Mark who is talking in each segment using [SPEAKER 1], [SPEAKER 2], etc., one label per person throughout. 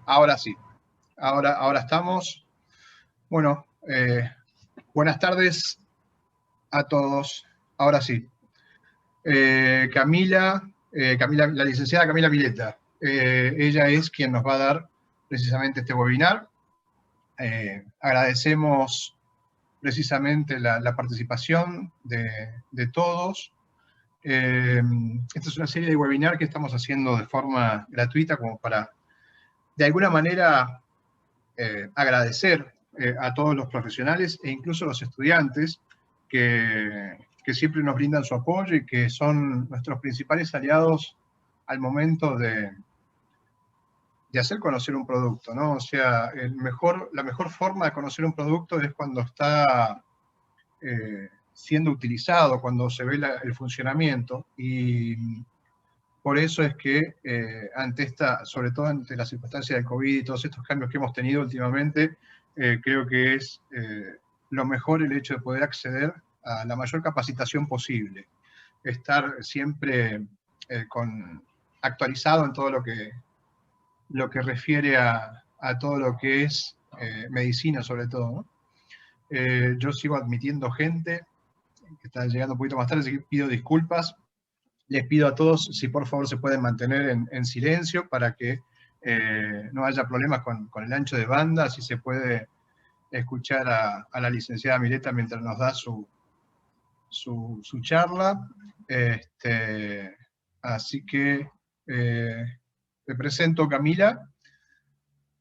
[SPEAKER 1] Ahora sí, ahora estamos. Bueno, buenas tardes a todos. Ahora sí. Camila, la licenciada Camila Mileta. Ella es quien nos va a dar precisamente este webinar. Agradecemos precisamente la participación de todos. Esta es una serie de webinar que estamos haciendo de forma gratuita como para, de alguna manera, agradecer a todos los profesionales e incluso los estudiantes que siempre nos brindan su apoyo y que son nuestros principales aliados al momento de hacer conocer un producto, ¿no? O sea, la mejor forma de conocer un producto es cuando está siendo utilizado, cuando se ve el funcionamiento, y por eso es que sobre todo ante la circunstancia del COVID y todos estos cambios que hemos tenido últimamente, creo que es lo mejor el hecho de poder acceder a la mayor capacitación posible. Estar siempre actualizado en todo lo que refiere a todo lo que es medicina, sobre todo, ¿no? Yo sigo admitiendo gente que está llegando un poquito más tarde, así que pido disculpas. Les pido a todos si por favor se pueden mantener en silencio para que no haya problemas con el ancho de banda, así se puede escuchar a la licenciada Mileta mientras nos da su charla. Así que te presento, Camila.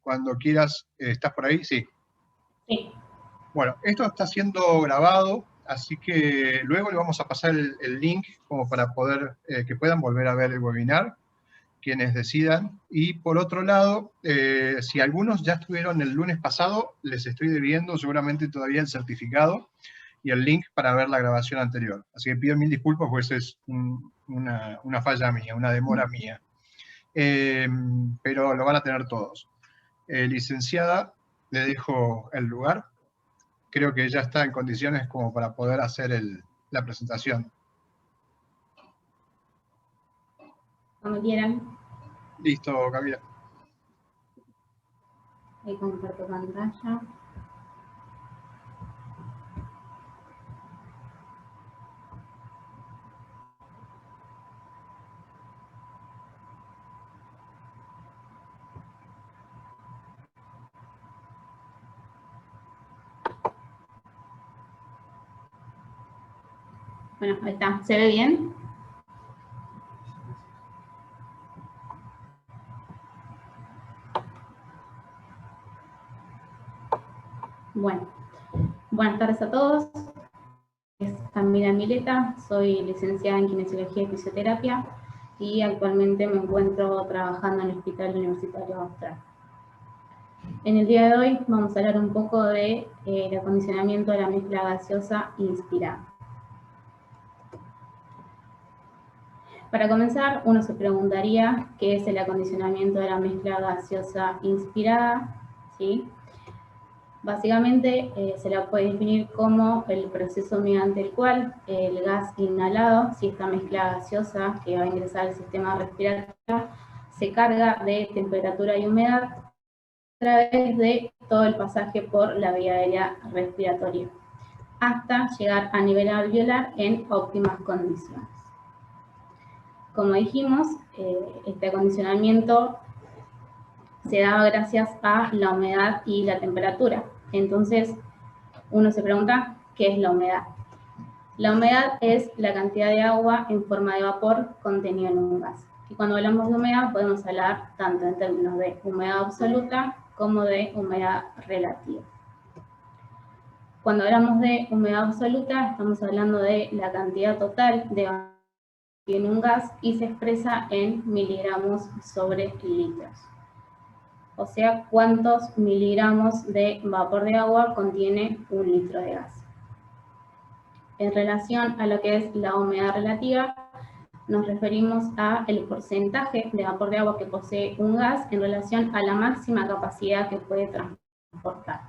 [SPEAKER 1] Cuando quieras, ¿estás por ahí? Sí.
[SPEAKER 2] Sí.
[SPEAKER 1] Bueno, esto está siendo grabado, así que luego le vamos a pasar el link como para poder que puedan volver a ver el webinar, quienes decidan. Y por otro lado, si algunos ya estuvieron el lunes pasado, les estoy debiendo seguramente todavía el certificado y el link para ver la grabación anterior. Así que pido mil disculpas porque esa es una falla mía, una demora mía. Pero lo van a tener todos. Licenciada, le dejo el lugar. Creo que ya está en condiciones como para poder hacer la presentación.
[SPEAKER 2] Cuando quieran.
[SPEAKER 1] Listo, Camila.
[SPEAKER 2] Ahí comparto pantalla. Bueno, ahí está. ¿Se ve bien? Bueno, buenas tardes a todos. Es Camila Mileta, soy licenciada en Kinesiología y Fisioterapia y actualmente me encuentro trabajando en el Hospital Universitario Austral. En el día de hoy vamos a hablar un poco de el acondicionamiento de la mezcla gaseosa inspirada. Para comenzar, uno se preguntaría qué es el acondicionamiento de la mezcla gaseosa inspirada, ¿sí? Básicamente se la puede definir como el proceso mediante el cual el gas inhalado, si esta mezcla gaseosa que va a ingresar al sistema respiratorio, se carga de temperatura y humedad a través de todo el pasaje por la vía aérea respiratoria, hasta llegar a nivel alveolar en óptimas condiciones. Como dijimos, este acondicionamiento se da gracias a la humedad y la temperatura. Entonces, uno se pregunta, ¿qué es la humedad? La humedad es la cantidad de agua en forma de vapor contenido en un gas. Y cuando hablamos de humedad, podemos hablar tanto en términos de humedad absoluta como de humedad relativa. Cuando hablamos de humedad absoluta, estamos hablando de la cantidad total de agua en un gas y se expresa en miligramos sobre litros. O sea, cuántos miligramos de vapor de agua contiene un litro de gas. En relación a lo que es la humedad relativa, nos referimos a el porcentaje de vapor de agua que posee un gas en relación a la máxima capacidad que puede transportar.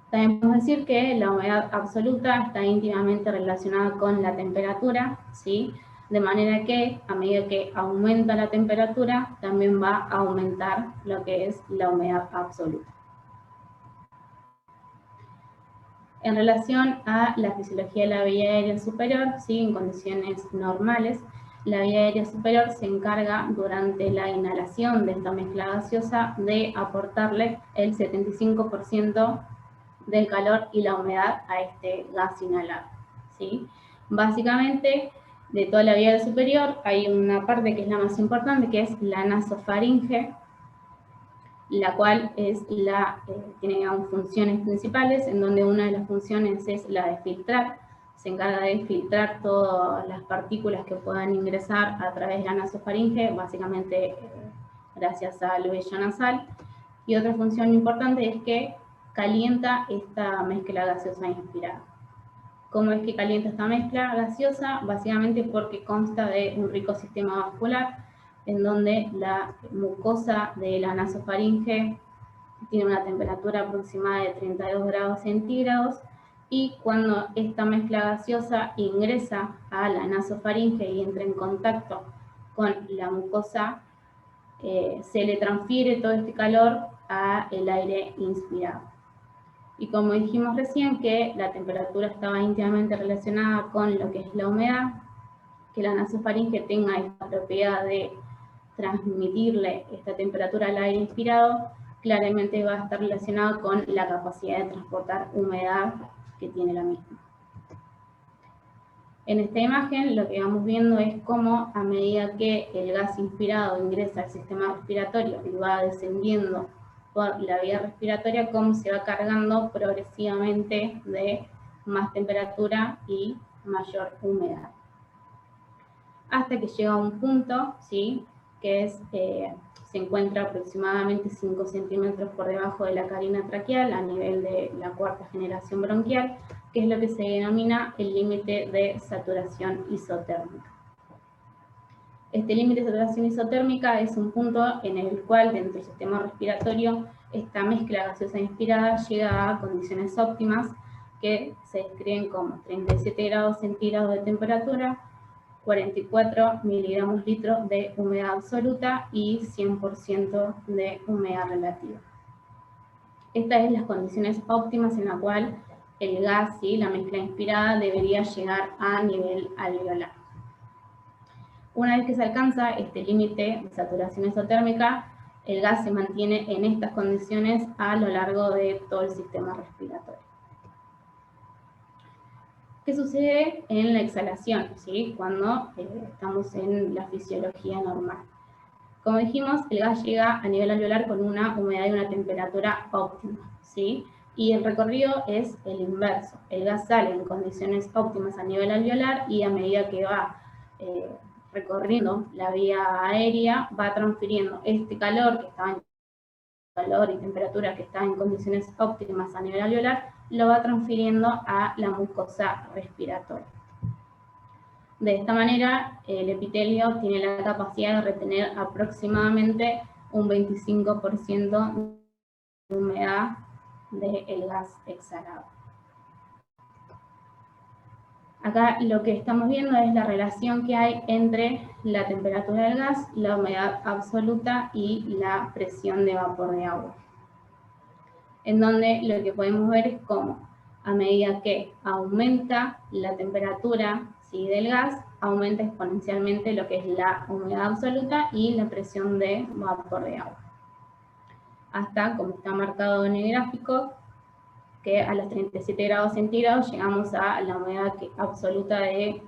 [SPEAKER 2] También podemos decir que la humedad absoluta está íntimamente relacionada con la temperatura, ¿sí? de manera que a medida que aumenta la temperatura, también va a aumentar lo que es la humedad absoluta. En relación a la fisiología de la vía aérea superior, ¿sí? En condiciones normales, la vía aérea superior se encarga durante la inhalación de esta mezcla gaseosa de aportarle el 75% del calor y la humedad a este gas inhalado, ¿sí? Básicamente, de toda la vía aérea superior hay una parte que es la más importante, que es la nasofaringe, la cual es tiene, digamos, funciones principales, en donde una de las funciones es la de filtrar, se encarga de filtrar todas las partículas que puedan ingresar a través de la nasofaringe, básicamente gracias al vello nasal, y otra función importante es que calienta esta mezcla gaseosa inspirada. ¿Cómo es que calienta esta mezcla gaseosa? Básicamente porque consta de un rico sistema vascular, en donde la mucosa de la nasofaringe tiene una temperatura aproximada de 32 grados centígrados, y cuando esta mezcla gaseosa ingresa a la nasofaringe y entra en contacto con la mucosa, se le transfiere todo este calor al aire inspirado. Y como dijimos recién que la temperatura estaba íntimamente relacionada con lo que es la humedad, que la nasofaringe tenga esta propiedad de transmitirle esta temperatura al aire inspirado, claramente va a estar relacionado con la capacidad de transportar humedad que tiene la misma. En esta imagen lo que vamos viendo es cómo a medida que el gas inspirado ingresa al sistema respiratorio y va descendiendo por la vía respiratoria, cómo se va cargando progresivamente de más temperatura y mayor humedad. Hasta que llega a un punto, ¿sí?, que es, se encuentra aproximadamente 5 centímetros por debajo de la carina traqueal, a nivel de la cuarta generación bronquial, que es lo que se denomina el límite de saturación isotérmica. Este límite de saturación isotérmica es un punto en el cual dentro del sistema respiratorio esta mezcla gaseosa inspirada llega a condiciones óptimas que se describen como 37 grados centígrados de temperatura, 44 miligramos litro de humedad absoluta y 100% de humedad relativa. Estas son las condiciones óptimas en las cuales el gas, ¿sí?, la mezcla inspirada, debería llegar a nivel alveolar. Una vez que se alcanza este límite de saturación isotérmica, el gas se mantiene en estas condiciones a lo largo de todo el sistema respiratorio. ¿Qué sucede en la exhalación, ¿sí?, cuando estamos en la fisiología normal? Como dijimos, el gas llega a nivel alveolar con una humedad y una temperatura óptima, ¿sí? Y el recorrido es el inverso. El gas sale en condiciones óptimas a nivel alveolar y a medida que va recorriendo la vía aérea, va transfiriendo este calor que estaba en calor y temperatura que está en condiciones óptimas a nivel alveolar, lo va transfiriendo a la mucosa respiratoria. De esta manera, el epitelio tiene la capacidad de retener aproximadamente un 25% de humedad del gas exhalado. Acá lo que estamos viendo es la relación que hay entre la temperatura del gas, la humedad absoluta y la presión de vapor de agua. En donde lo que podemos ver es cómo a medida que aumenta la temperatura, ¿sí?, del gas, aumenta exponencialmente lo que es la humedad absoluta y la presión de vapor de agua. Hasta, como está marcado en el gráfico, que a los 37 grados centígrados llegamos a la humedad absoluta de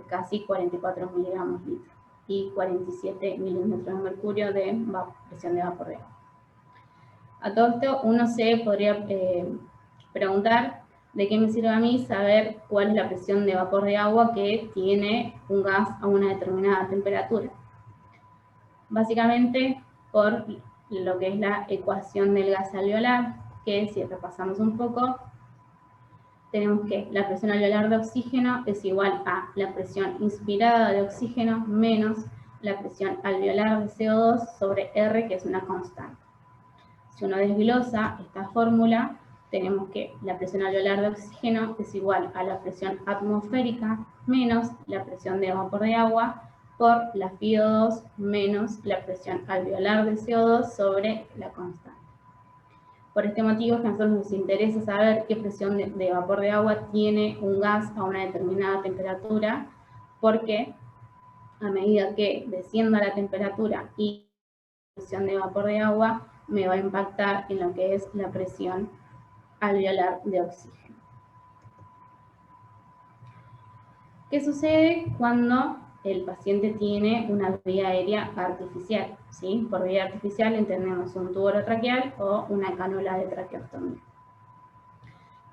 [SPEAKER 2] casi 44 miligramos litro y 47 milímetros de mercurio de presión de vapor de agua. A todo esto uno se podría preguntar de qué me sirve a mí saber cuál es la presión de vapor de agua que tiene un gas a una determinada temperatura. Básicamente por lo que es la ecuación del gas alveolar, que si repasamos un poco, tenemos que la presión alveolar de oxígeno es igual a la presión inspirada de oxígeno menos la presión alveolar de CO2 sobre R, que es una constante. Si uno desglosa esta fórmula, tenemos que la presión alveolar de oxígeno es igual a la presión atmosférica menos la presión de vapor de agua por la FiO2 menos la presión alveolar de CO2 sobre la constante. Por este motivo es que a nosotros nos interesa saber qué presión de vapor de agua tiene un gas a una determinada temperatura, porque a medida que descienda la temperatura y la presión de vapor de agua, me va a impactar en lo que es la presión alveolar de oxígeno. ¿Qué sucede cuando el paciente tiene una vía aérea artificial? ¿Sí? Por vía artificial entendemos un tubo orotraqueal o una cánula de traqueostomía.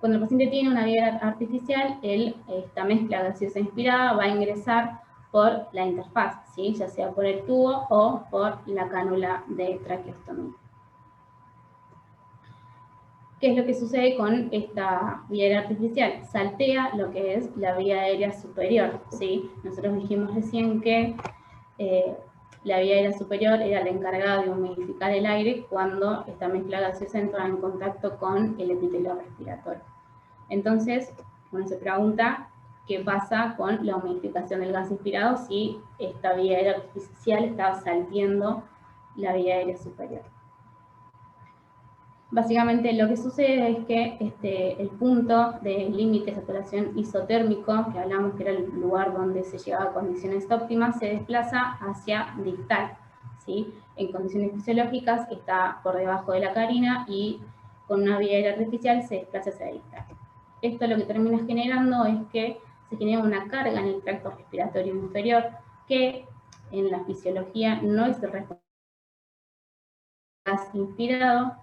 [SPEAKER 2] Cuando el paciente tiene una vía artificial, esta mezcla gaseosa inspirada va a ingresar por la interfaz, ¿sí? Ya sea por el tubo o por la cánula de traqueostomía. ¿Qué es lo que sucede con esta vía aérea artificial? Saltea lo que es la vía aérea superior, ¿sí? Nosotros dijimos recién que la vía aérea superior era la encargada de humidificar el aire cuando esta mezcla gaseosa entra en contacto con el epitelio respiratorio. Entonces, uno se pregunta qué pasa con la humidificación del gas inspirado si esta vía aérea artificial está salteando la vía aérea superior. Básicamente lo que sucede es que el punto de límite de saturación isotérmico, que hablamos que era el lugar donde se llegaba a condiciones óptimas, se desplaza hacia distal, ¿sí? En condiciones fisiológicas está por debajo de la carina y con una vía aérea artificial se desplaza hacia distal. Esto lo que termina generando es que se genera una carga en el tracto respiratorio inferior que en la fisiología no es el responsable del gas inspirado,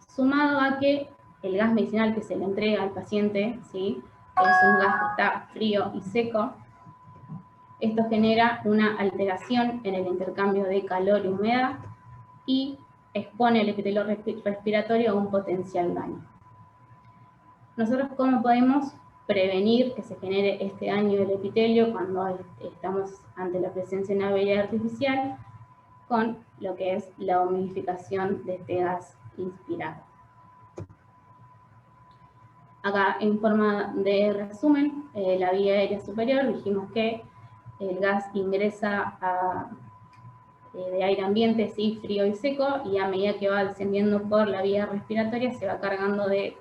[SPEAKER 2] sumado a que el gas medicinal que se le entrega al paciente, ¿sí? Es un gas que está frío y seco. Esto genera una alteración en el intercambio de calor y humedad y expone el epitelio respiratorio a un potencial daño. Nosotros, ¿cómo podemos prevenir que se genere este daño del epitelio cuando estamos ante la presencia de una vía artificial? Con lo que es la humidificación de este gas inspirado. Acá, en forma de resumen, la vía aérea superior, dijimos que el gas ingresa de aire ambiente, sí, frío y seco, y a medida que va descendiendo por la vía respiratoria se va cargando de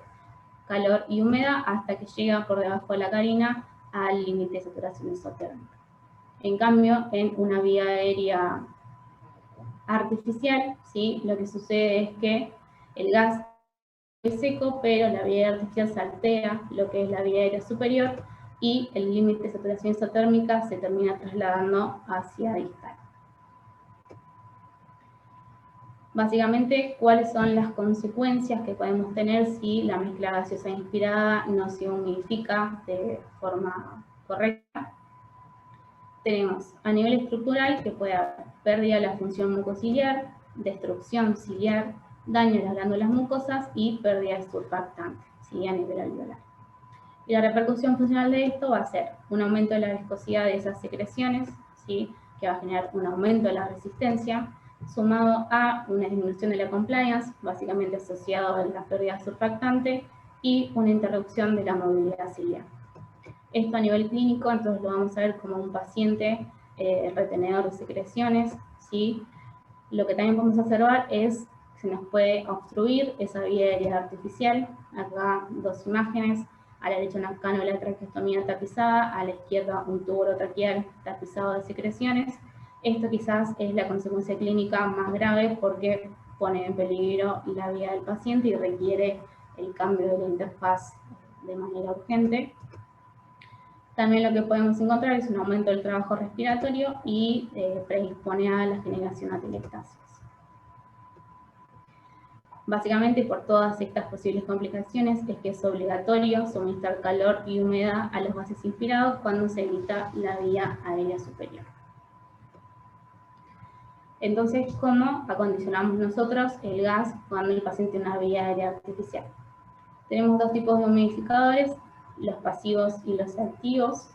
[SPEAKER 2] calor y humedad hasta que llega por debajo de la carina al límite de saturación isotérmica. En cambio, en una vía aérea artificial, ¿sí? Lo que sucede es que el gas es seco, pero la vía artificial saltea lo que es la vía aérea superior y el límite de saturación isotérmica se termina trasladando hacia distal. Básicamente, ¿cuáles son las consecuencias que podemos tener si la mezcla gaseosa inspirada no se humidifica de forma correcta? Tenemos a nivel estructural que puede haber pérdida de la función mucociliar, destrucción ciliar, daño a las glándulas mucosas y pérdida de surfactante, ¿sí? A nivel alveolar. Y la repercusión funcional de esto va a ser un aumento de la viscosidad de esas secreciones, ¿sí? Que va a generar un aumento de la resistencia, sumado a una disminución de la compliance, básicamente asociado a la pérdida de surfactante, y una interrupción de la movilidad ciliar. Esto a nivel clínico, entonces lo vamos a ver como un paciente retenedor de secreciones, ¿sí? Lo que también podemos observar es que se nos puede obstruir esa vía aérea artificial. Acá dos imágenes, a la derecha una cánula de traqueostomía tapizada, a la izquierda un tubo orotraqueal tapizado de secreciones. Esto quizás es la consecuencia clínica más grave porque pone en peligro la vida del paciente y requiere el cambio de la interfaz de manera urgente. También lo que podemos encontrar es un aumento del trabajo respiratorio y predispone a la generación de atelectasias. Básicamente, por todas estas posibles complicaciones, es que es obligatorio suministrar calor y humedad a los gases inspirados cuando se evita la vía aérea superior. Entonces, ¿cómo acondicionamos nosotros el gas cuando el paciente tiene una vía aérea artificial? Tenemos dos tipos de humidificadores, los pasivos y los activos.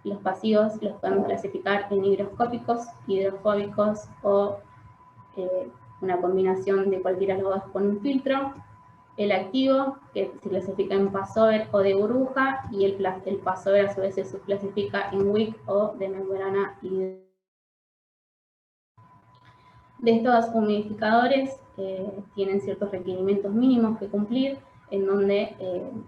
[SPEAKER 2] Los pasivos los podemos clasificar en higroscópicos, hidrofóbicos o una combinación de cualquiera de los dos con un filtro. El activo, que se clasifica en passover o de burbuja, y el passover a su vez se subclasifica en wick o de membrana hidráulica. De estos humidificadores tienen ciertos requerimientos mínimos que cumplir, en donde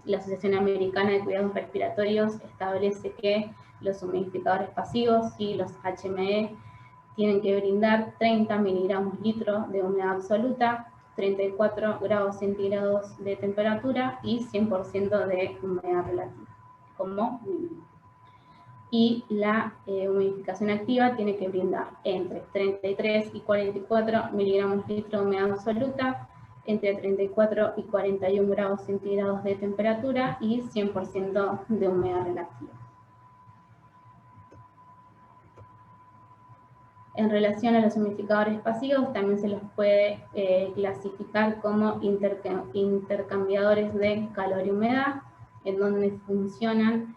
[SPEAKER 2] la Asociación Americana de Cuidados Respiratorios establece que los humidificadores pasivos y los HME tienen que brindar 30 miligramos litro de humedad absoluta, 34 grados centígrados de temperatura y 100% de humedad relativa, como mínimo. Y la humidificación activa tiene que brindar entre 33 y 44 miligramos litro de humedad absoluta, entre 34 y 41 grados centígrados de temperatura y 100% de humedad relativa. En relación a los humidificadores pasivos, también se los puede clasificar como intercambiadores de calor y humedad, en donde funcionan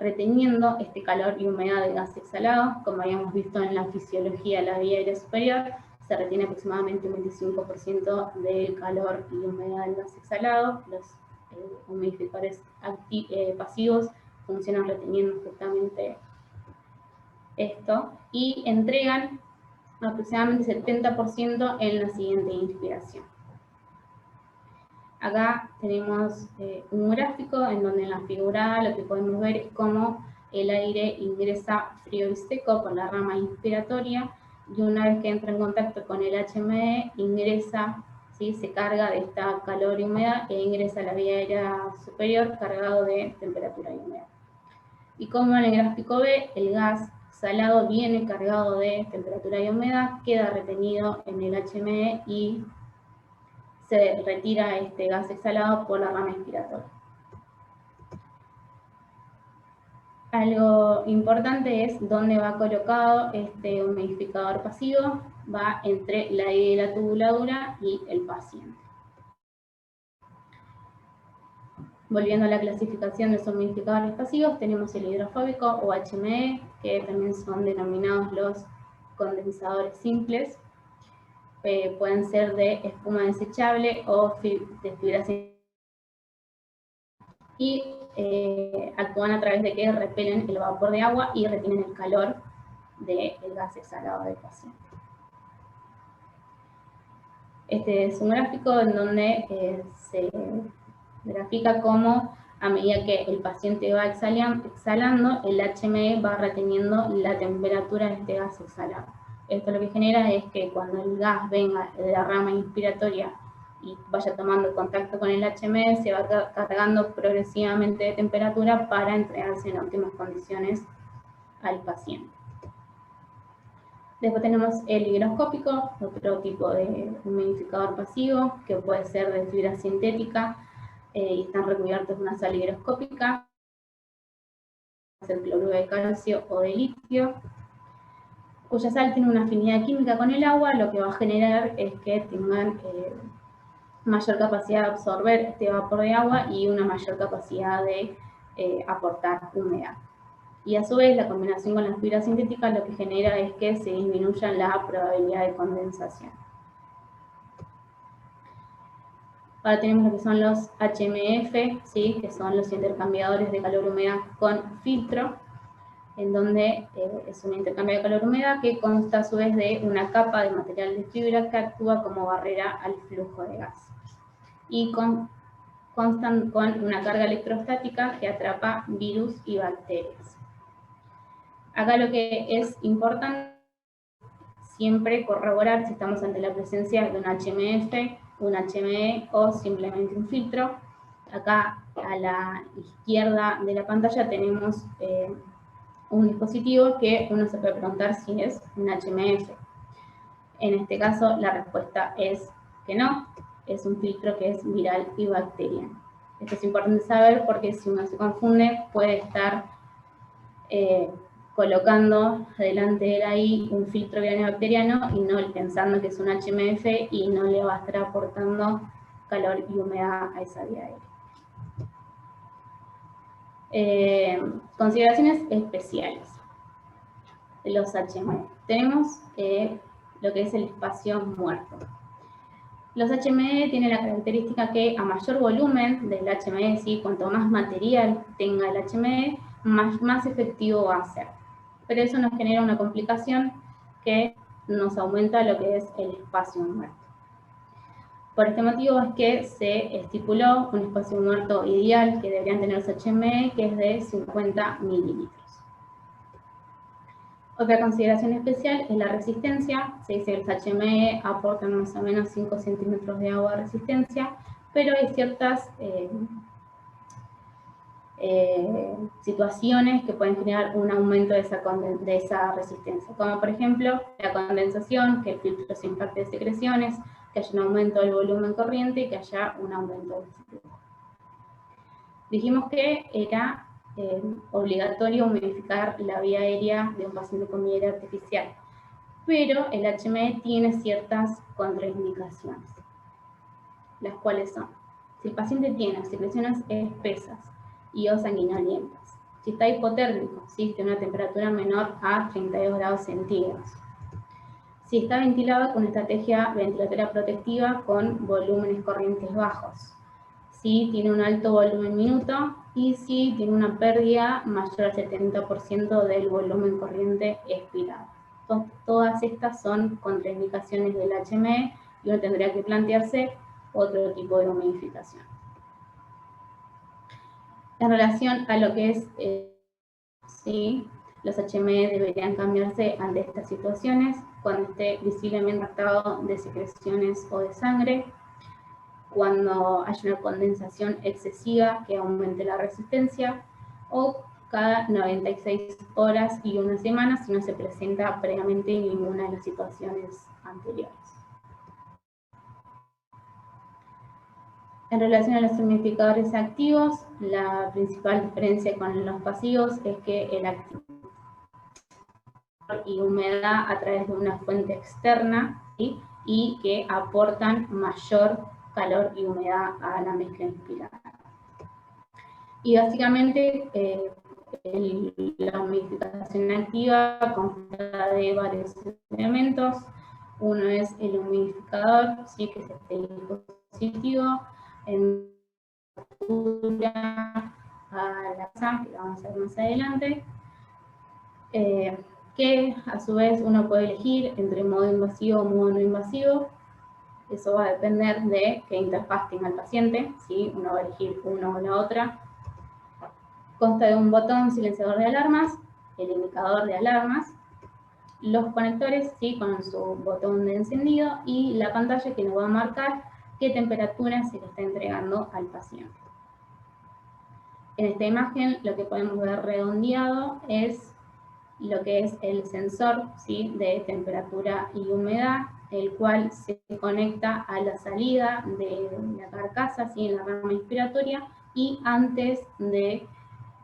[SPEAKER 2] reteniendo este calor y humedad del gas exhalado. Como habíamos visto en la fisiología de la vía aérea superior, se retiene aproximadamente un 25% del calor y humedad del gas exhalado. Los humidificadores pasivos funcionan reteniendo justamente esto y entregan aproximadamente 70% en la siguiente inspiración. Acá tenemos un gráfico en donde en la figura A lo que podemos ver es cómo el aire ingresa frío y seco por la rama inspiratoria, y una vez que entra en contacto con el HME, ingresa, ¿sí?, se carga de esta calor y humedad e ingresa a la vía aérea superior cargado de temperatura y humedad. Y como en el gráfico B, el gas salado viene cargado de temperatura y humedad, queda retenido en el HME y se retira este gas exhalado por la rama inspiratoria. Algo importante es dónde va colocado este humidificador pasivo. Va entre la I de la tubuladura y el paciente. Volviendo a la clasificación de los humidificadores pasivos, tenemos el hidrofóbico o HME, que también son denominados los condensadores simples. Pueden ser de espuma desechable o de fibras y actúan a través de que repelen el vapor de agua y retienen el calor del gas exhalado del paciente. Este es un gráfico en donde se grafica cómo a medida que el paciente va exhalando, el HME va reteniendo la temperatura de este gas exhalado. Esto lo que genera es que cuando el gas venga de la rama inspiratoria y vaya tomando contacto con el HME, se va cargando progresivamente de temperatura para entregarse en óptimas condiciones al paciente. Después tenemos el higroscópico, otro tipo de humidificador pasivo, que puede ser de fibra sintética y están recubiertos de una sal higroscópica, puede ser cloruro de calcio o de litio, cuya sal tiene una afinidad química con el agua. Lo que va a generar es que tengan mayor capacidad de absorber este vapor de agua y una mayor capacidad de aportar humedad. Y a su vez, la combinación con las fibras sintéticas lo que genera es que se disminuya la probabilidad de condensación. Ahora tenemos lo que son los HMF, ¿sí?, que son los intercambiadores de calor-humedad con filtro, en donde es un intercambio de calor-humedad que consta a su vez de una capa de material de fibra que actúa como barrera al flujo de gas. Y constan con una carga electrostática que atrapa virus y bacterias. Acá lo que es importante siempre corroborar si estamos ante la presencia de un HMF, un HME o simplemente un filtro. Acá a la izquierda de la pantalla tenemos un dispositivo que uno se puede preguntar si es un HMF. En este caso la respuesta es que no, es un filtro que es viral y bacteriano. Esto es importante saber porque si uno se confunde puede estar colocando delante de ahí un filtro viral y bacteriano y no pensando que es un HMF y no le va a estar aportando calor y humedad a esa vía aérea. Consideraciones especiales de los HME. Tenemos lo que es el espacio muerto. Los HME tienen la característica que a mayor volumen del HME, ¿sí? Cuanto más material tenga el HME, más efectivo va a ser. Pero eso nos genera una complicación que nos aumenta lo que es el espacio muerto. Por este motivo es que se estipuló un espacio muerto ideal que deberían tener los HME, que es de 50 mililitros. Otra consideración especial es la resistencia. Se dice que los HME aportan más o menos 5 centímetros de agua de resistencia, pero hay ciertas situaciones que pueden generar un aumento de esa resistencia, como por ejemplo la condensación, que el filtro se impacte de secreciones, que haya un aumento del volumen corriente y que haya un aumento del flujo. Dijimos que era obligatorio humidificar la vía aérea de un paciente con vía aérea artificial, pero el HME tiene ciertas contraindicaciones, las cuales son: si el paciente tiene secreciones espesas y o sanguinolentas, si está hipotérmico, si tiene una temperatura menor a 32 grados centígrados, si está ventilado con estrategia ventilatoria protectiva con volúmenes corrientes bajos, si tiene un alto volumen minuto y si tiene una pérdida mayor al 70% del volumen corriente expirado. Entonces, todas estas son contraindicaciones del HME y uno tendría que plantearse otro tipo de humidificación. En relación a lo que es, sí, los HME deberían cambiarse ante estas situaciones, cuando esté visiblemente impactado de secreciones o de sangre, cuando haya una condensación excesiva que aumente la resistencia, o cada 96 horas y una semana si no se presenta previamente ninguna de las situaciones anteriores. En relación a los humidificadores activos, la principal diferencia con los pasivos es que el activo y humedad a través de una fuente externa, ¿sí? Y que aportan mayor calor y humedad a la mezcla inspirada. Y básicamente la humidificación activa consta de varios elementos. Uno es el humidificador, ¿sí? Que es este dispositivo en a la casa, que vamos a ver más adelante, que a su vez uno puede elegir entre modo invasivo o modo no invasivo. Eso va a depender de qué interfaz tenga el paciente, ¿sí? Uno va a elegir una o la otra. Consta de un botón silenciador de alarmas, el indicador de alarmas, los conectores, ¿sí? Con su botón de encendido y la pantalla que nos va a marcar qué temperatura se le está entregando al paciente. En esta imagen lo que podemos ver redondeado es lo que es el sensor, ¿sí? De temperatura y humedad, el cual se conecta a la salida de la carcasa, ¿sí? En la rama inspiratoria, y antes de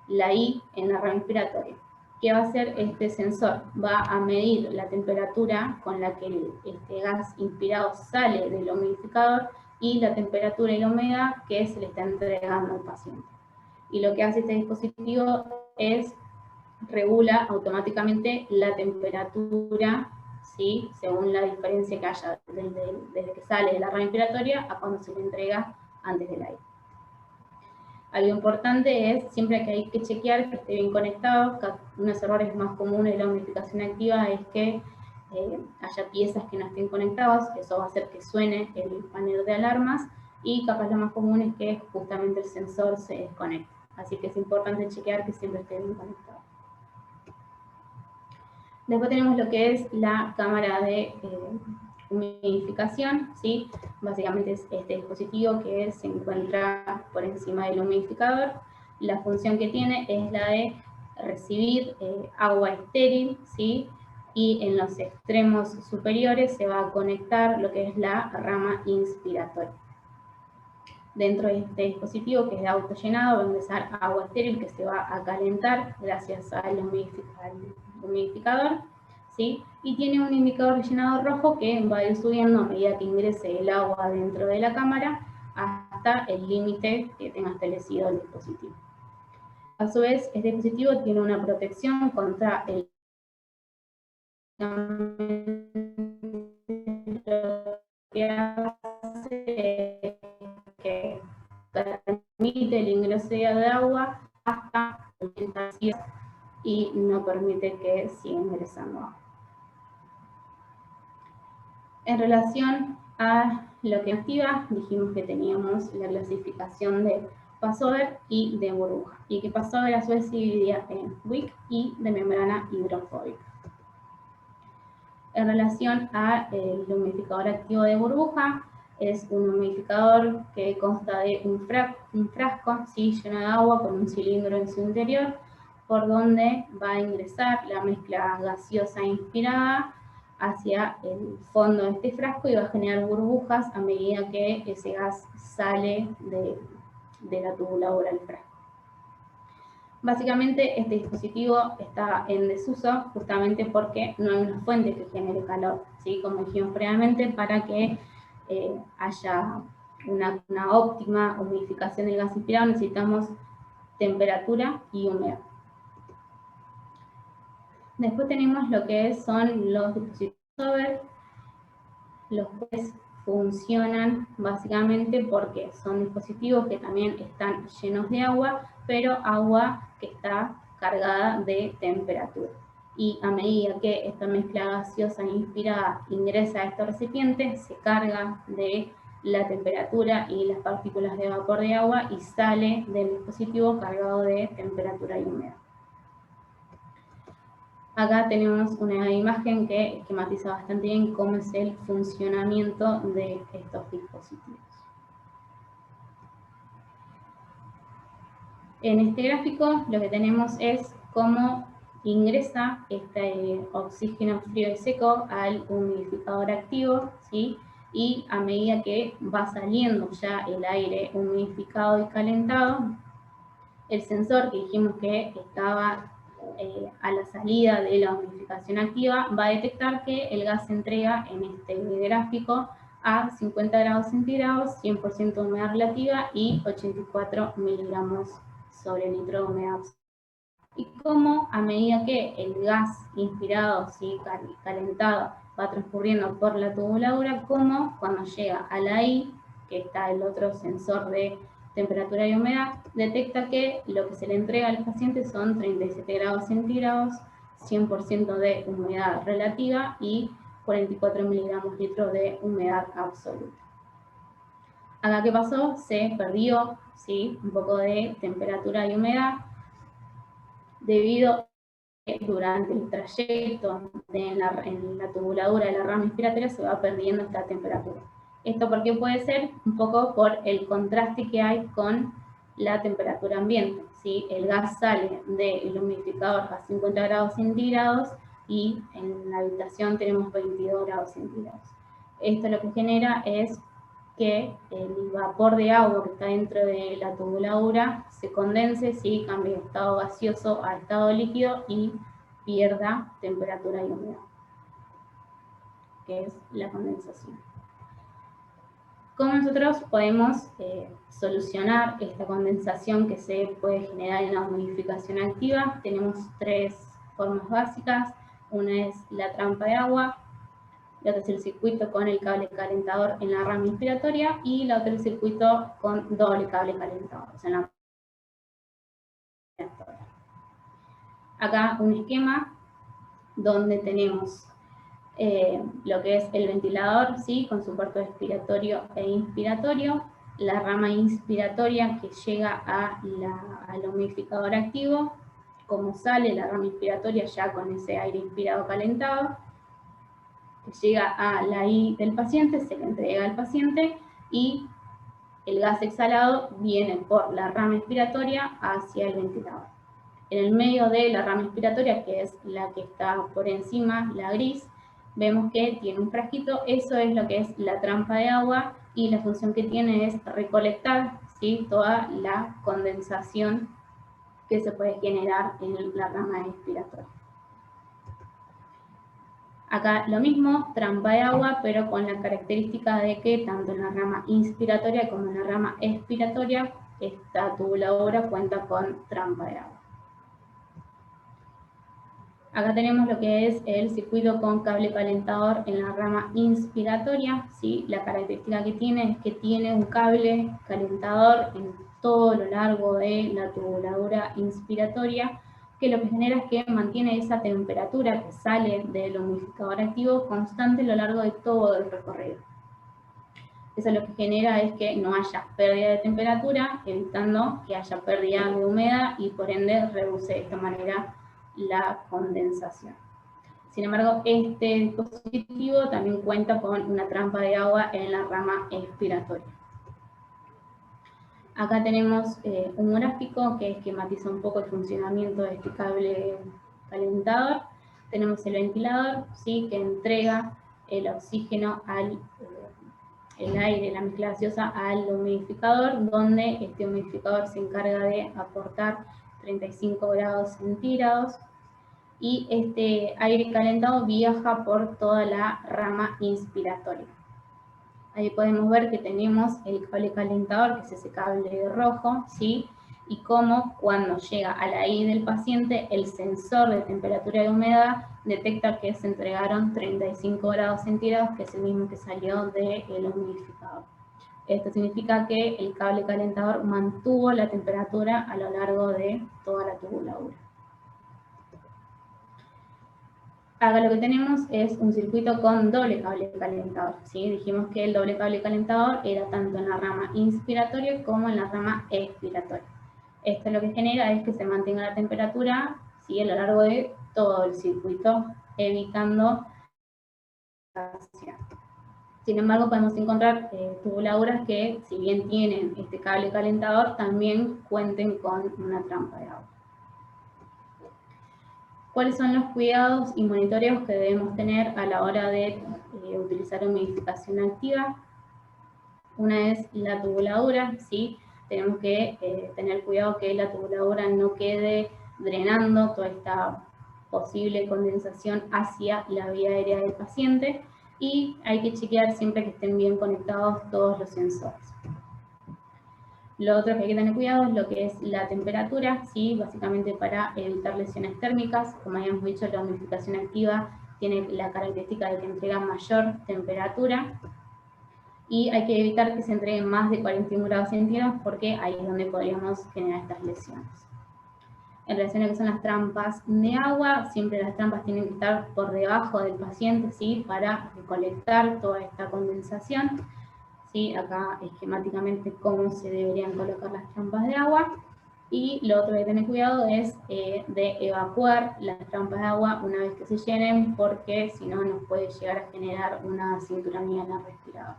[SPEAKER 2] la I en la rama inspiratoria. ¿Qué va a hacer este sensor? Va a medir la temperatura con la que este gas inspirado sale del humidificador y la temperatura y la humedad que se le está entregando al paciente. Y lo que hace este dispositivo es regula automáticamente la temperatura, ¿sí? Según la diferencia que haya desde que sale de la rama inspiratoria a cuando se le entrega antes del aire. Algo importante es, siempre que hay que chequear que esté bien conectado, uno de los errores más comunes de la humidificación activa es que haya piezas que no estén conectadas, eso va a hacer que suene el panel de alarmas, y capaz lo más común es que justamente el sensor se desconecte. Así que es importante chequear que siempre esté bien conectado. Después tenemos lo que es la cámara de humidificación, ¿sí? Básicamente es este dispositivo que se encuentra por encima del humidificador. La función que tiene es la de recibir agua estéril, ¿sí? Y en los extremos superiores se va a conectar lo que es la rama inspiratoria. Dentro de este dispositivo, que es de autollenado, va a ingresar agua estéril que se va a calentar gracias al humidificador, ¿sí? Y tiene un indicador de llenado rojo que va a ir subiendo a medida que ingrese el agua dentro de la cámara hasta el límite que tenga establecido el dispositivo. A su vez, este dispositivo tiene una protección contra el que hace permite el ingreso de agua hasta 80 días y no permite que siga ingresando agua. En relación a lo que activa, dijimos que teníamos la clasificación de passover y de burbuja, y que passover a su vez se dividía en wick y de membrana hidrofóbica. En relación al humidificador activo de burbuja, es un humidificador que consta de un frasco ¿sí? lleno de agua con un cilindro en su interior, por donde va a ingresar la mezcla gaseosa inspirada hacia el fondo de este frasco y va a generar burbujas a medida que ese gas sale de la tubuladura del frasco. Básicamente este dispositivo está en desuso justamente porque no hay una fuente que genere calor, ¿sí? Como dijimos previamente, para que haya una óptima humidificación del gas inspirado necesitamos temperatura y humedad. Después tenemos lo que son los dispositivos passover, los cuales funcionan básicamente porque son dispositivos que también están llenos de agua, pero agua que está cargada de temperatura. Y a medida que esta mezcla gaseosa inspirada ingresa a este recipiente, se carga de la temperatura y las partículas de vapor de agua y sale del dispositivo cargado de temperatura y humedad. Acá tenemos una imagen que esquematiza bastante bien cómo es el funcionamiento de estos dispositivos. En este gráfico lo que tenemos es cómo ingresa este oxígeno frío y seco al humidificador activo, ¿sí? Y a medida que va saliendo ya el aire humidificado y calentado, el sensor que dijimos que estaba a la salida de la humidificación activa va a detectar que el gas se entrega en este gráfico a 50 grados centígrados, 100% de humedad relativa y 84 miligramos sobre litro de humedad. Y cómo a medida que el gas inspirado, ¿sí? calentado, va transcurriendo por la tubuladura, como cuando llega a la I, que está el otro sensor de temperatura y humedad, detecta que lo que se le entrega al paciente son 37 grados centígrados, 100% de humedad relativa y 44 miligramos litro de humedad absoluta. Acá, ¿qué pasó? Se perdió, ¿sí? un poco de temperatura y humedad, debido a que durante el trayecto en la tubuladura de la rama inspiratoria se va perdiendo esta temperatura. Esto porque puede ser un poco por el contraste que hay con la temperatura ambiente, ¿sí? El gas sale del humidificador a 50 grados centígrados y en la habitación tenemos 22 grados centígrados. Esto lo que genera es que el vapor de agua que está dentro de la tubuladura se condense, ¿sí? Cambie de estado gaseoso a estado líquido y pierda temperatura y humedad, que es la condensación. ¿Cómo nosotros podemos solucionar esta condensación que se puede generar en la humidificación activa? Tenemos tres formas básicas. Una es la trampa de agua, la otra es el circuito con el cable calentador en la rama inspiratoria y la otra es el circuito con doble cable calentador, o sea, en la inspiratoria. Acá un esquema donde tenemos lo que es el ventilador, ¿sí? con su puerto expiratorio e inspiratorio, la rama inspiratoria que llega al humidificador activo, como sale la rama inspiratoria ya con ese aire inspirado calentado, que llega a la I del paciente, se le entrega al paciente y el gas exhalado viene por la rama inspiratoria hacia el ventilador. En el medio de la rama inspiratoria, que es la que está por encima, la gris, vemos que tiene un frasquito, eso es lo que es la trampa de agua y la función que tiene es recolectar, ¿sí? toda la condensación que se puede generar en la rama inspiratoria. Acá lo mismo, trampa de agua, pero con la característica de que tanto en la rama inspiratoria como en la rama expiratoria, esta tubuladora cuenta con trampa de agua. Acá tenemos lo que es el circuito con cable calentador en la rama inspiratoria, ¿sí? La característica que tiene es que tiene un cable calentador en todo lo largo de la tubuladura inspiratoria, que lo que genera es que mantiene esa temperatura que sale del humidificador activo constante a lo largo de todo el recorrido. Eso lo que genera es que no haya pérdida de temperatura, evitando que haya pérdida de humedad y por ende reduce de esta manera la condensación. Sin embargo, este dispositivo también cuenta con una trampa de agua en la rama expiratoria. Acá tenemos un gráfico que esquematiza un poco el funcionamiento de este cable calentador. Tenemos el ventilador, ¿sí? Que entrega el oxígeno al el aire, la mezcla gaseosa, al humidificador, donde este humidificador se encarga de aportar 35 grados centígrados y este aire calentado viaja por toda la rama inspiratoria. Ahí podemos ver que tenemos el cable calentador, que es ese cable rojo, ¿sí? Y cómo cuando llega a la I del paciente, el sensor de temperatura y humedad detecta que se entregaron 35 grados centígrados, que es el mismo que salió del humidificador. Esto significa que el cable calentador mantuvo la temperatura a lo largo de toda la tubuladura. Acá lo que tenemos es un circuito con doble cable calentador, ¿sí? Dijimos que el doble cable calentador era tanto en la rama inspiratoria como en la rama expiratoria. Esto lo que genera es que se mantenga la temperatura, ¿sí? A lo largo de todo el circuito, evitando la gaseación. Sin embargo, podemos encontrar tubuladuras que, si bien tienen este cable calentador, también cuenten con una trampa de agua. ¿Cuáles son los cuidados y monitoreos que debemos tener a la hora de utilizar humidificación activa? Una es la tubuladura, ¿sí? Tenemos que tener cuidado que la tubuladura no quede drenando toda esta posible condensación hacia la vía aérea del paciente y hay que chequear siempre que estén bien conectados todos los sensores. Lo otro que hay que tener cuidado es lo que es la temperatura, ¿sí? Básicamente para evitar lesiones térmicas. Como habíamos dicho, la humidificación activa tiene la característica de que entrega mayor temperatura y hay que evitar que se entreguen más de 41 grados centígrados porque ahí es donde podríamos generar estas lesiones. En relación a lo que son las trampas de agua, siempre las trampas tienen que estar por debajo del paciente, ¿sí? Para recolectar toda esta condensación. ¿Sí? Acá esquemáticamente cómo se deberían colocar las trampas de agua. Y lo otro que hay que tener cuidado es de evacuar las trampas de agua una vez que se llenen, porque si no nos puede llegar a generar una cinturonía en el respirador.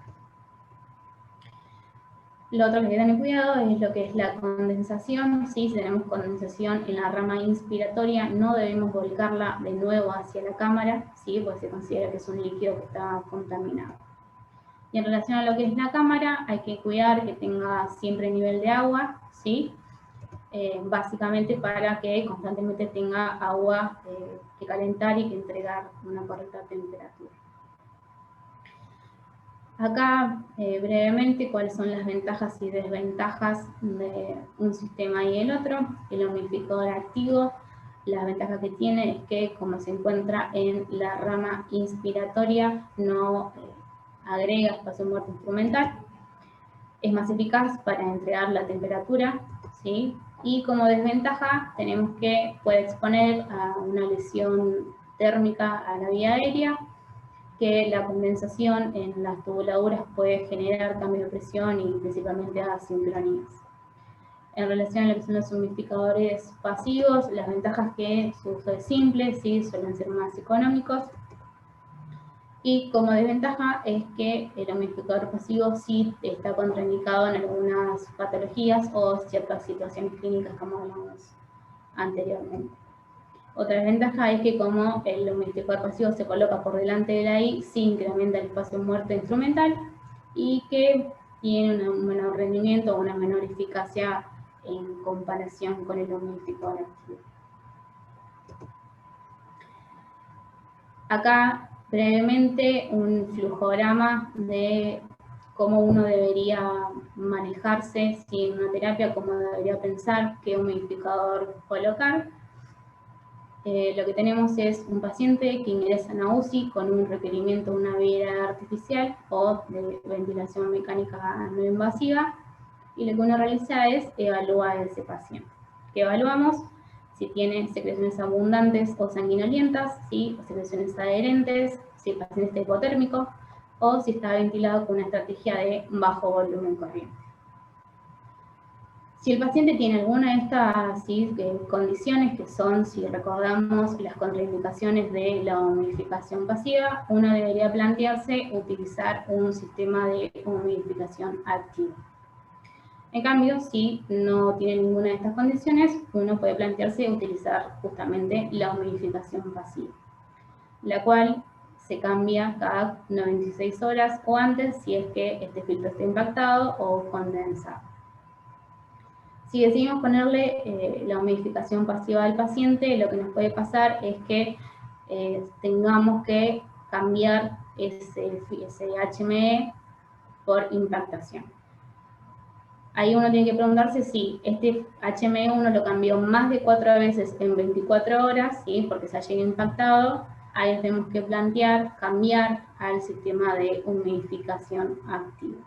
[SPEAKER 2] Lo otro que hay que tener cuidado es lo que es la condensación. ¿Sí? Si tenemos condensación en la rama inspiratoria, no debemos volcarla de nuevo hacia la cámara, ¿sí? Porque se considera que es un líquido que está contaminado. Y en relación a lo que es la cámara, hay que cuidar que tenga siempre nivel de agua, ¿sí? Básicamente para que constantemente tenga agua que calentar y que entregar una correcta temperatura. Acá, brevemente, cuáles son las ventajas y desventajas de un sistema y el otro. El humidificador activo, la ventaja que tiene es que, como se encuentra en la rama inspiratoria, no agrega espacio muerto instrumental, es más eficaz para entregar la temperatura, ¿sí? Y como desventaja tenemos que puede exponer a una lesión térmica a la vía aérea, que la condensación en las tubuladuras puede generar cambio de presión y principalmente a sincronías. En relación a lo que son los humidificadores pasivos, las ventajas es que su uso es simple, ¿sí? Suelen ser más económicos. Y como desventaja es que el humidificador pasivo sí está contraindicado en algunas patologías o ciertas situaciones clínicas como hablamos anteriormente. Otra desventaja es que como el humidificador pasivo se coloca por delante de la I, sí incrementa el espacio muerto instrumental y que tiene un menor rendimiento o una menor eficacia en comparación con el humidificador activo. Acá brevemente un flujograma de cómo uno debería manejarse en una terapia, cómo debería pensar qué humidificador colocar. lo que tenemos es un paciente que ingresa en la UCI con un requerimiento de una vía artificial o de ventilación mecánica no invasiva, y lo que uno realiza es evaluar a ese paciente. ¿Qué evaluamos? Si tiene secreciones abundantes o sanguinolientas, ¿sí? O secreciones adherentes, si el paciente está hipotérmico, o si está ventilado con una estrategia de bajo volumen corriente. Si el paciente tiene alguna de estas condiciones, que son, si recordamos, las contraindicaciones de la humidificación pasiva, uno debería plantearse utilizar un sistema de humidificación activa. En cambio, si no tiene ninguna de estas condiciones, uno puede plantearse utilizar justamente la humidificación pasiva, la cual se cambia cada 96 horas o antes si es que este filtro está impactado o condensado. Si decidimos ponerle la humidificación pasiva al paciente, lo que nos puede pasar es que tengamos que cambiar ese HME por impactación. Ahí uno tiene que preguntarse si este HME uno lo cambió más de 4 veces en 24 horas, ¿sí? Porque se haya impactado. Ahí tenemos que plantear, cambiar al sistema de humidificación activa.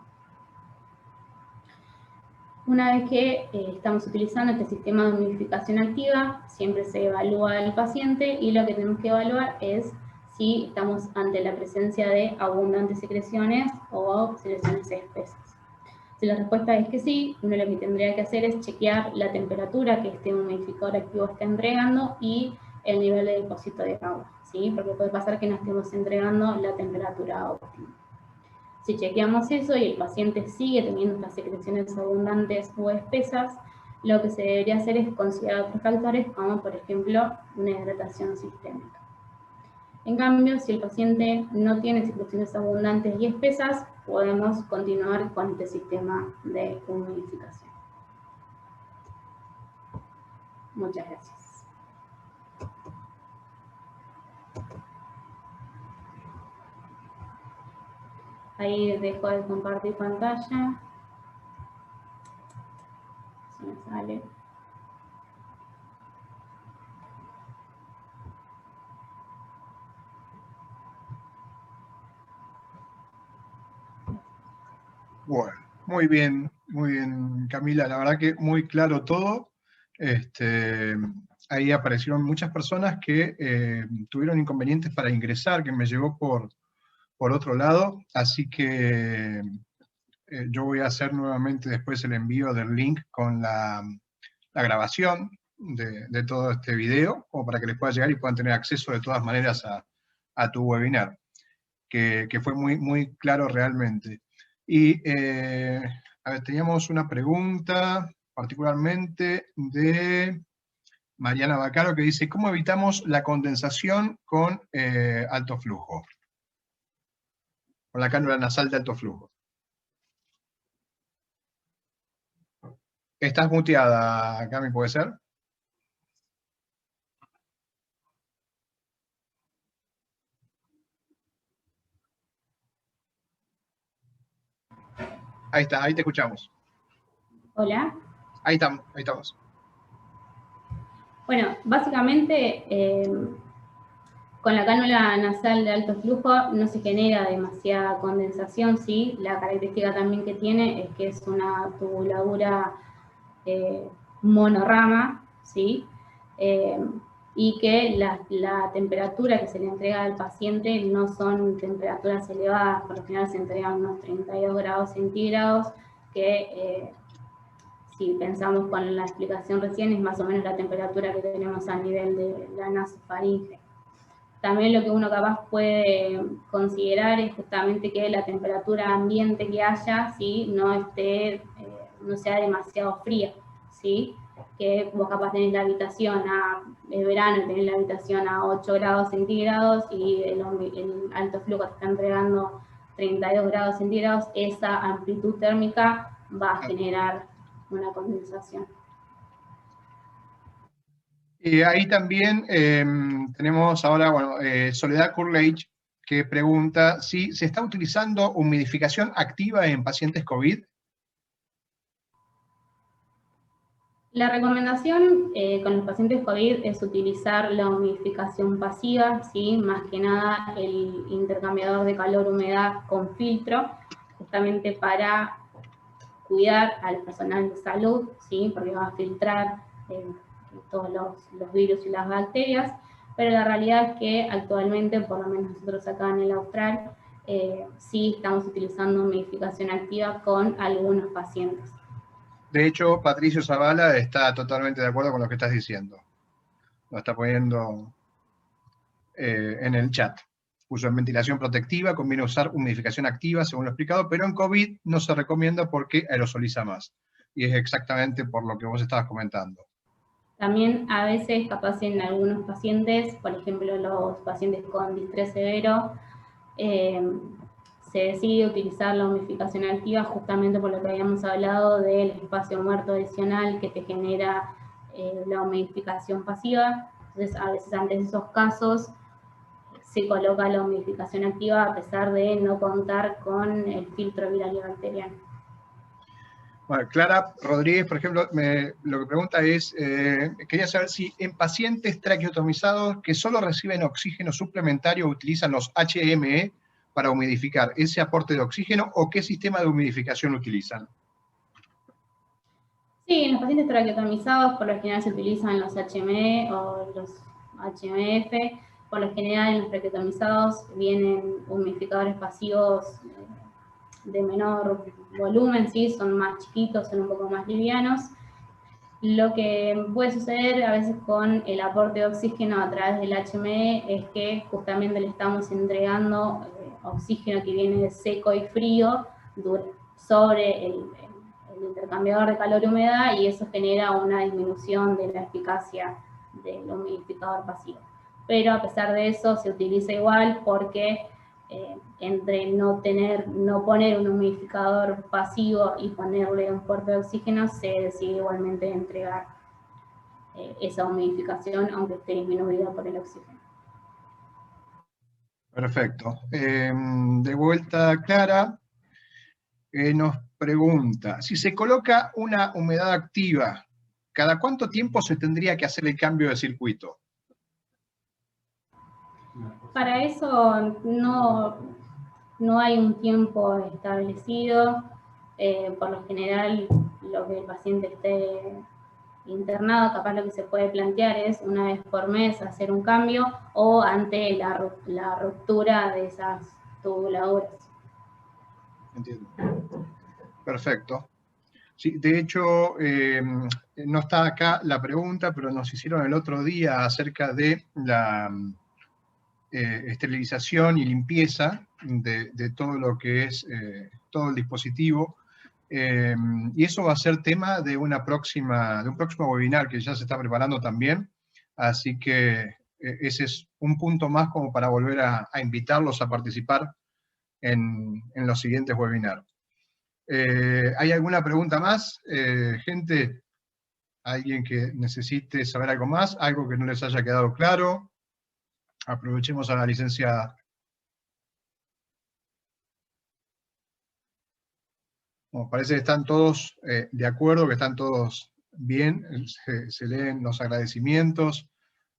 [SPEAKER 2] Una vez que estamos utilizando este sistema de humidificación activa, siempre se evalúa al paciente y lo que tenemos que evaluar es si estamos ante la presencia de abundantes secreciones o secreciones espesas. Si la respuesta es que sí, uno lo que tendría que hacer es chequear la temperatura que este humidificador activo está entregando y el nivel de depósito de agua, ¿sí? Porque puede pasar que no estemos entregando la temperatura óptima. Si chequeamos eso y el paciente sigue teniendo estas secreciones abundantes o espesas, lo que se debería hacer es considerar otros factores, como por ejemplo una hidratación sistémica. En cambio, si el paciente no tiene secreciones abundantes y espesas, podemos continuar con este sistema de humidificación. Muchas gracias. Ahí dejo de compartir pantalla. Se me sale.
[SPEAKER 1] Bueno, muy bien, Camila. La verdad que muy claro todo. Ahí aparecieron muchas personas que tuvieron inconvenientes para ingresar, que me llegó por otro lado, así que yo voy a hacer nuevamente después el envío del link con la grabación de todo este video, como para que les pueda llegar y puedan tener acceso de todas maneras a tu webinar, que fue muy claro realmente. Y, a ver, teníamos una pregunta particularmente de Mariana Bacaro, que dice, ¿cómo evitamos la condensación con alto flujo? Con la cánula nasal de alto flujo. Estás muteada, Cami, ¿puede ser? Ahí está, ahí te escuchamos.
[SPEAKER 2] Hola.
[SPEAKER 1] Ahí estamos.
[SPEAKER 2] Bueno, básicamente con la cánula nasal de alto flujo no se genera demasiada condensación, ¿sí? La característica también que tiene es que es una tubuladura monorrama, ¿sí? Y que la temperatura que se le entrega al paciente no son temperaturas elevadas, por lo general se entregan unos 32 grados centígrados, que si pensamos con la explicación recién es más o menos la temperatura que tenemos a nivel de la nasofaringe. También lo que uno capaz puede considerar es justamente que la temperatura ambiente que haya, ¿sí? No sea demasiado fría, ¿sí? Que vos capaz tenés la habitación es verano, tenés la habitación a 8 grados centígrados y el alto flujo te está entregando 32 grados centígrados, esa amplitud térmica va a generar una condensación.
[SPEAKER 1] Y ahí también tenemos ahora, Soledad Curlage, que pregunta si se está utilizando humidificación activa en pacientes COVID.
[SPEAKER 2] La recomendación con los pacientes COVID es utilizar la humidificación pasiva, ¿sí? Más que nada el intercambiador de calor-humedad con filtro, justamente para cuidar al personal de salud, ¿sí? Porque va a filtrar todos los virus y las bacterias, pero la realidad es que actualmente, por lo menos nosotros acá en el Austral, sí estamos utilizando humidificación activa con algunos pacientes.
[SPEAKER 1] De hecho, Patricio Zavala está totalmente de acuerdo con lo que estás diciendo. Lo está poniendo en el chat. Uso en ventilación protectiva, conviene usar humidificación activa, según lo explicado, pero en COVID no se recomienda porque aerosoliza más. Y es exactamente por lo que vos estabas comentando.
[SPEAKER 2] También a veces, capaz en algunos pacientes, por ejemplo los pacientes con distrés severo, se decide utilizar la humidificación activa justamente por lo que habíamos hablado del espacio muerto adicional que te genera la humidificación pasiva. Entonces, a veces ante esos casos se coloca la humidificación activa a pesar de no contar con el filtro viral y bacteriano.
[SPEAKER 1] Bueno, Clara Rodríguez, por ejemplo, lo que pregunta es, quería saber si en pacientes traqueotomizados que solo reciben oxígeno suplementario utilizan los HME para humidificar ese aporte de oxígeno o qué sistema de humidificación utilizan.
[SPEAKER 2] Sí, en los pacientes traqueotomizados por lo general se utilizan los HME o los HMF. Por lo general en los traqueotomizados vienen humidificadores pasivos de menor volumen, ¿sí? Son más chiquitos, son un poco más livianos. Lo que puede suceder a veces con el aporte de oxígeno a través del HME es que justamente le estamos entregando oxígeno que viene de seco y frío sobre el intercambiador de calor y humedad, y eso genera una disminución de la eficacia del humidificador pasivo. Pero a pesar de eso se utiliza igual porque entre no poner un humidificador pasivo y ponerle un puerto de oxígeno, se decide igualmente entregar esa humidificación, aunque esté disminuida por el oxígeno.
[SPEAKER 1] Perfecto. De vuelta, Clara, nos pregunta, si se coloca una humedad activa, ¿cada cuánto tiempo se tendría que hacer el cambio de circuito?
[SPEAKER 2] Para eso no hay un tiempo establecido. Por lo general, lo que el paciente esté internado, capaz lo que se puede plantear es una vez por mes hacer un cambio o ante la ruptura de esas tubuladuras.
[SPEAKER 1] Entiendo. Perfecto. Sí, de hecho, no está acá la pregunta, pero nos hicieron el otro día acerca de la esterilización y limpieza de todo lo que es todo el dispositivo. Y eso va a ser tema de un próximo webinar que ya se está preparando también. Así que ese es un punto más como para volver a invitarlos a participar en los siguientes webinars. ¿Hay alguna pregunta más? Gente, ¿alguien que necesite saber algo más? ¿Algo que no les haya quedado claro? Aprovechemos a la licenciada. Bueno, parece que están todos de acuerdo, que están todos bien, se leen los agradecimientos.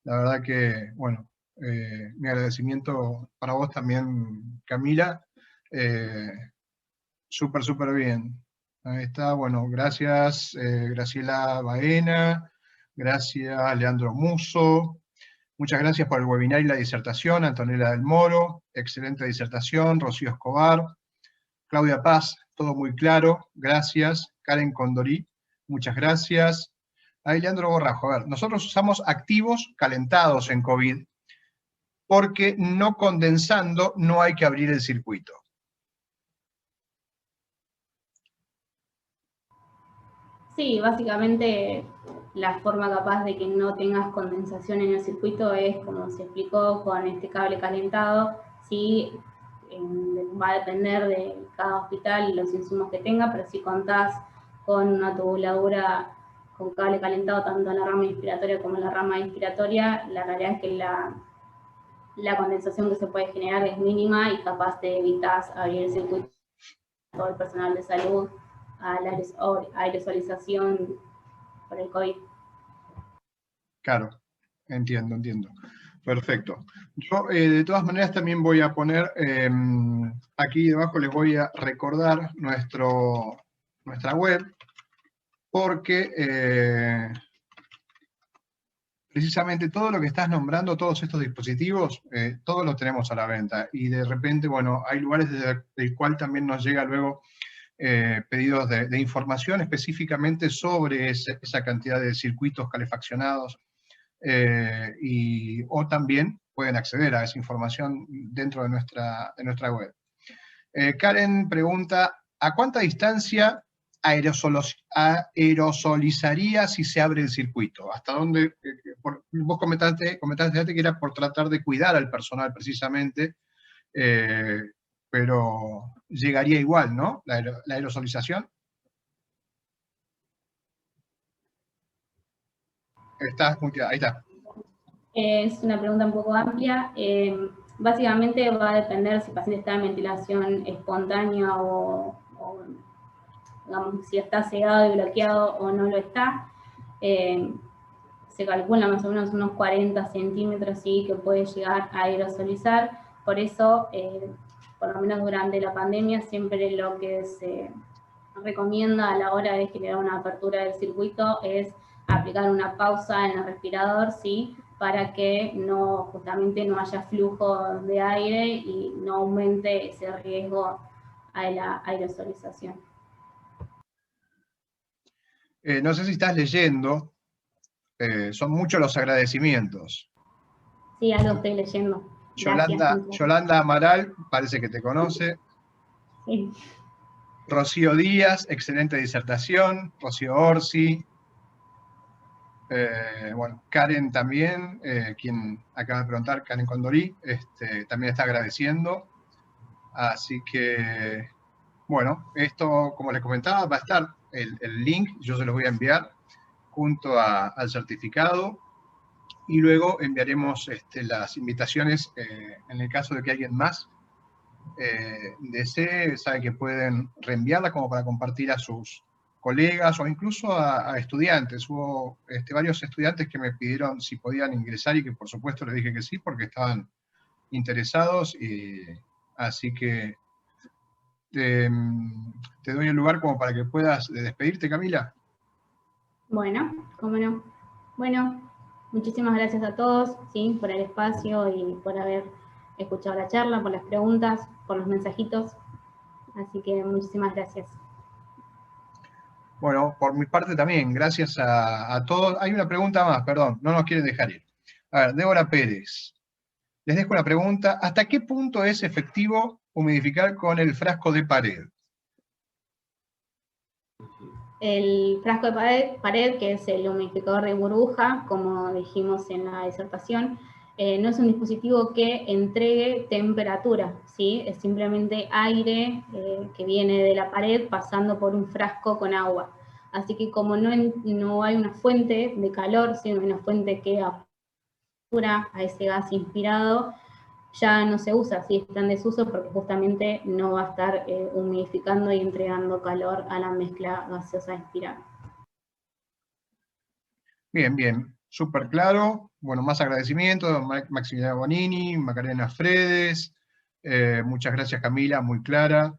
[SPEAKER 1] La verdad que, bueno, mi agradecimiento para vos también, Camila. Súper bien. Ahí está, bueno, gracias Graciela Baena, gracias Leandro Muso, muchas gracias por el webinar y la disertación, Antonella del Moro, excelente disertación, Rocío Escobar, Claudia Paz, todo muy claro, gracias, Karen Condorí, muchas gracias. Ahí Leandro Borrajo, a ver, nosotros usamos activos calentados en COVID, porque no condensando no hay que abrir el circuito.
[SPEAKER 2] Sí, básicamente la forma capaz de que no tengas condensación en el circuito es como se explicó con este cable calentado. Sí, va a depender de cada hospital y los insumos que tenga, pero si contás con una tubuladura con cable calentado tanto en la rama inspiratoria como en la rama expiratoria, la realidad es que la condensación que se puede generar es mínima y capaz te evitas abrir el circuito a todo el personal de salud, a la aerosolización por el COVID.
[SPEAKER 1] Claro, entiendo. Perfecto. Yo, de todas maneras, también voy a poner, aquí debajo les voy a recordar nuestra web, porque precisamente todo lo que estás nombrando, todos estos dispositivos, todos los tenemos a la venta. Y de repente, bueno, hay lugares desde el cual también nos llega luego pedidos de información específicamente sobre esa cantidad de circuitos calefaccionados, o también pueden acceder a esa información dentro de nuestra web. Karen pregunta, ¿a cuánta distancia aerosolizaría si se abre el circuito? ¿Hasta dónde? Vos comentaste antes que era por tratar de cuidar al personal precisamente, pero llegaría igual, ¿no? La aerosolización. Ahí está.
[SPEAKER 2] Es una pregunta un poco amplia. Básicamente va a depender si el paciente está en ventilación espontánea o digamos, si está cegado y bloqueado o no lo está. Se calcula más o menos unos 40 centímetros, sí, que puede llegar a aerosolizar. Por eso, por lo menos durante la pandemia, siempre lo que se recomienda a la hora de generar una apertura del circuito es aplicar una pausa en el respirador, ¿sí? Para que justamente no haya flujo de aire y no aumente ese riesgo a la aerosolización.
[SPEAKER 1] No sé si estás leyendo, son muchos los agradecimientos.
[SPEAKER 2] Sí, algo estoy leyendo.
[SPEAKER 1] Yolanda Amaral, parece que te conoce.
[SPEAKER 2] Sí.
[SPEAKER 1] Rocío Díaz, excelente disertación. Rocío Orsi. Bueno, Karen también, quien acaba de preguntar, Karen Condorí, también está agradeciendo. Así que, bueno, esto, como les comentaba, va a estar el link, yo se los voy a enviar junto al certificado, y luego enviaremos las invitaciones en el caso de que alguien más desee, sabe que pueden reenviarla como para compartir a sus colegas o incluso a estudiantes. Hubo varios estudiantes que me pidieron si podían ingresar y que por supuesto les dije que sí porque estaban interesados, así que te doy el lugar como para que puedas despedirte, Camila.
[SPEAKER 2] Bueno, cómo no. Bueno, muchísimas gracias a todos, ¿sí? Por el espacio y por haber escuchado la charla, por las preguntas, por los mensajitos. Así que muchísimas gracias.
[SPEAKER 1] Bueno, por mi parte también, gracias a todos. Hay una pregunta más, perdón, no nos quieren dejar ir. A ver, Débora Pérez. Les dejo una pregunta. ¿Hasta qué punto es efectivo humidificar con el frasco de pared?
[SPEAKER 2] El frasco de pared, que es el humidificador de burbuja, como dijimos en la disertación, no es un dispositivo que entregue temperatura, ¿sí? Es simplemente aire que viene de la pared pasando por un frasco con agua. Así que como no hay una fuente de calor, sino una fuente que apertura a ese gas inspirado, ya no se usa, sí, está en desuso porque justamente no va a estar humidificando y entregando calor a la mezcla gaseosa inspirada.
[SPEAKER 1] Bien, súper claro. Bueno, más agradecimientos, Maximiliano Bonini, Macarena Fredes, muchas gracias Camila, muy clara.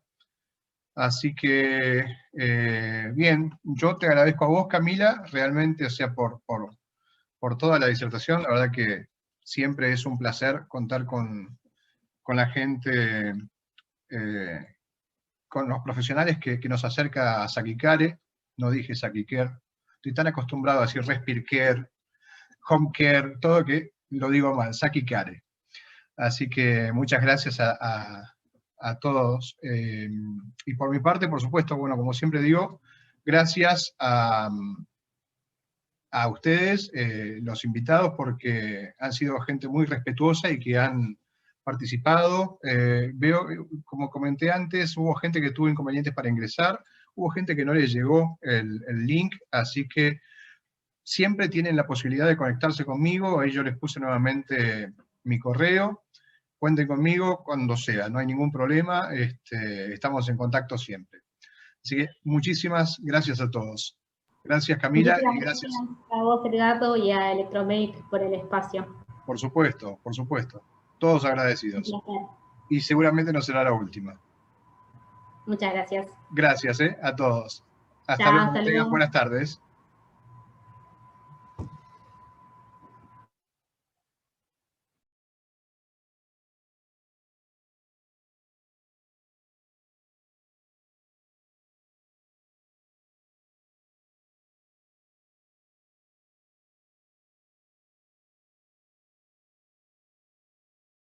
[SPEAKER 1] Así que, bien, yo te agradezco a vos Camila, realmente, o sea, por toda la disertación, la verdad que siempre es un placer contar con la gente, con los profesionales que nos acerca a Sakicare. No dije Sakicare, estoy tan acostumbrado a decir Respire Care, Home Care, todo que lo digo mal, Sakicare. Así que muchas gracias a todos. Y por mi parte, por supuesto, bueno, como siempre digo, gracias a ustedes, los invitados, porque han sido gente muy respetuosa y que han participado. Veo, como comenté antes, hubo gente que tuvo inconvenientes para ingresar, hubo gente que no les llegó el link, así que siempre tienen la posibilidad de conectarse conmigo. Ahí yo les puse nuevamente mi correo. Cuenten conmigo cuando sea, no hay ningún problema, estamos en contacto siempre. Así que muchísimas gracias a todos. Gracias, Camila,
[SPEAKER 2] Muchísimas
[SPEAKER 1] y gracias.
[SPEAKER 2] gracias a vos, Edgato, y a Electromate por el espacio.
[SPEAKER 1] Por supuesto, por supuesto. Todos
[SPEAKER 2] Un
[SPEAKER 1] agradecidos.
[SPEAKER 2] placer.
[SPEAKER 1] Y seguramente no será la última.
[SPEAKER 2] Muchas gracias.
[SPEAKER 1] Gracias, a todos. Hasta
[SPEAKER 2] Chao,
[SPEAKER 1] luego,
[SPEAKER 2] hasta
[SPEAKER 1] que tengan
[SPEAKER 2] luego.
[SPEAKER 1] buenas tardes.